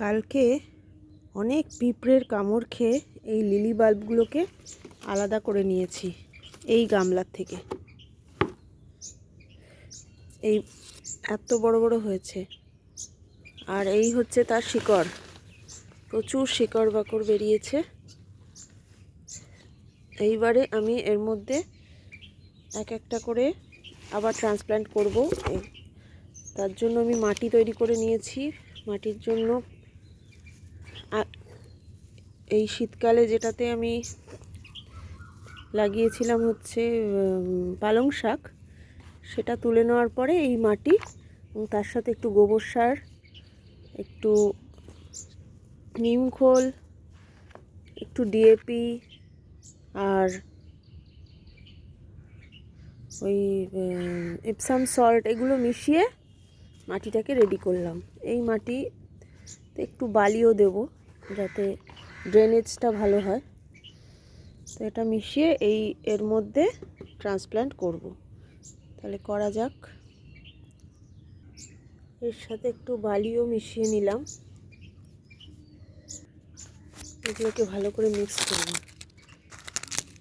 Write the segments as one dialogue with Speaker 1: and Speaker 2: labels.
Speaker 1: কালকে অনেক পিঁপড়ের কামড় খেয়ে এই লিলি বাল্বগুলোকে আলাদা করে নিয়েছি এই গামলার থেকে। এই এত বড় বড় হয়েছে, আর এই হচ্ছে তার শিকড়। প্রচুর শিকড় বাকড় বেরিয়েছে। এইবারে আমি এর মধ্যে এক একটা করে আবার ট্রান্সপ্ল্যান্ট করব। তার জন্য আমি মাটি তৈরি করে নিয়েছি। মাটির জন্য এই শীতকালে যেটাতে আমি লাগিয়েছিলাম হচ্ছে পালং শাক, সেটা তুলে নেওয়ার পরে এই মাটি এবং তার সাথে একটু গোবর সার, একটু নিম খোল, একটু ডিএপি আর ওই এপসাম সল্ট, এগুলো মিশিয়ে মাটিটাকে রেডি করলাম। এই মাটিতে একটু বালিও দেব যাতে ড্রেনেজটা ভালো হয়। তো এটা মিশিয়ে এর মধ্যে ট্রান্সপ্ল্যান্ট করব। তাহলে করা যাক। এর সাথে একটু বালিও মিশিয়ে নিলাম। এগুলোকে ভালো করে মিক্স করব।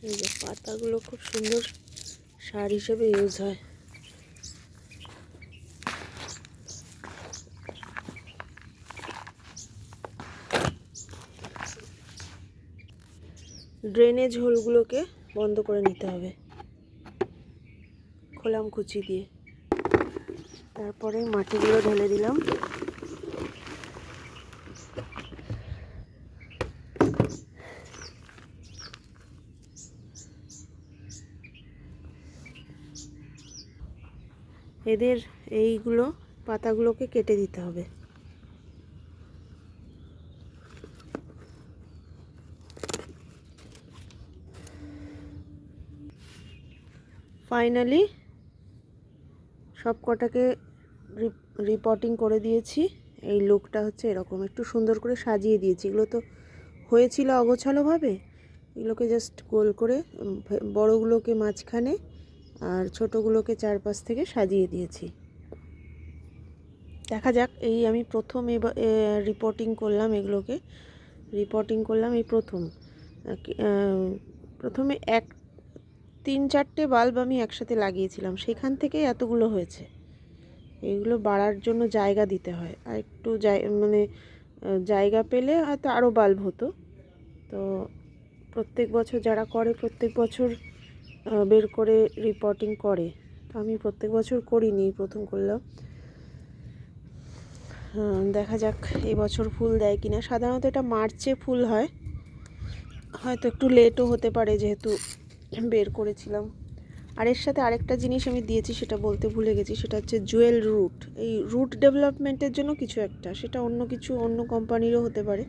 Speaker 1: এই যে পাতাগুলো খুব সুন্দর সার হিসেবে ইউজ হয়। ড্রেনেজ হোলগুলোকে বন্ধ করে নিতে হবে খোলাম কুচি দিয়ে। তারপরে মাটিগুলো ঢেলে দিলাম। এদের এইগুলো পাতাগুলোকে কেটে দিতে হবে। ফাইনালি সব কটাকে রিপোর্টিং করে দিয়েছি। এই লুকটা হচ্ছে এরকম, একটু সুন্দর করে সাজিয়ে দিয়েছি। এগুলো তো হয়েছিল অগোছালোভাবে, এগুলোকে জাস্ট গোল করে বড়গুলোকে মাঝখানে আর ছোটোগুলোকে চারপাশ থেকে সাজিয়ে দিয়েছি। দেখা যাক। এই আমি প্রথম রিপোর্টিং করলাম, এগুলোকে রিপোর্টিং করলাম এই প্রথমে 3-4টে বাল্ব আমি একসাথে লাগিয়েছিলাম, সেখান থেকে এতগুলো হয়েছে। এইগুলো বাড়ার জন্য জায়গা দিতে হয়, আর একটু জায়গা পেলে হয়তো আরও বাল্ব হতো। তো প্রত্যেক বছর যারা করে, প্রত্যেক বছর বের করে রিপোর্টিং করে। তো আমি প্রত্যেক বছর করিনি, প্রথম করলাম। দেখা যাক এবছর ফুল দেয় কিনা। সাধারণত এটা মার্চে ফুল হয়, হয়তো একটু লেটও হতে পারে যেহেতু বের করেছিলাম। আর এর সাথে আরেকটা জিনিস আমি দিয়েছি, সেটা বলতে ভুলে গেছি। সেটা হচ্ছে জুয়েল রুট। এই রুট ডেভেলপমেন্টের জন্য কিছু একটা, সেটা অন্য কোম্পানিরও হতে পারে।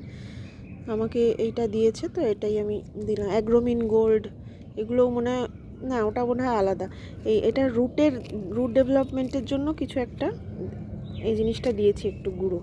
Speaker 1: আমাকে এইটা দিয়েছে, তো এটাই আমি দিলাম। অ্যাগ্রোমিন গোল্ড, এগুলোও মনে হয়, না ওটা মনে হয় আলাদা। এটা রুট ডেভেলপমেন্টের জন্য কিছু একটা, এই জিনিসটা দিয়েছি একটু গুঁড়ো।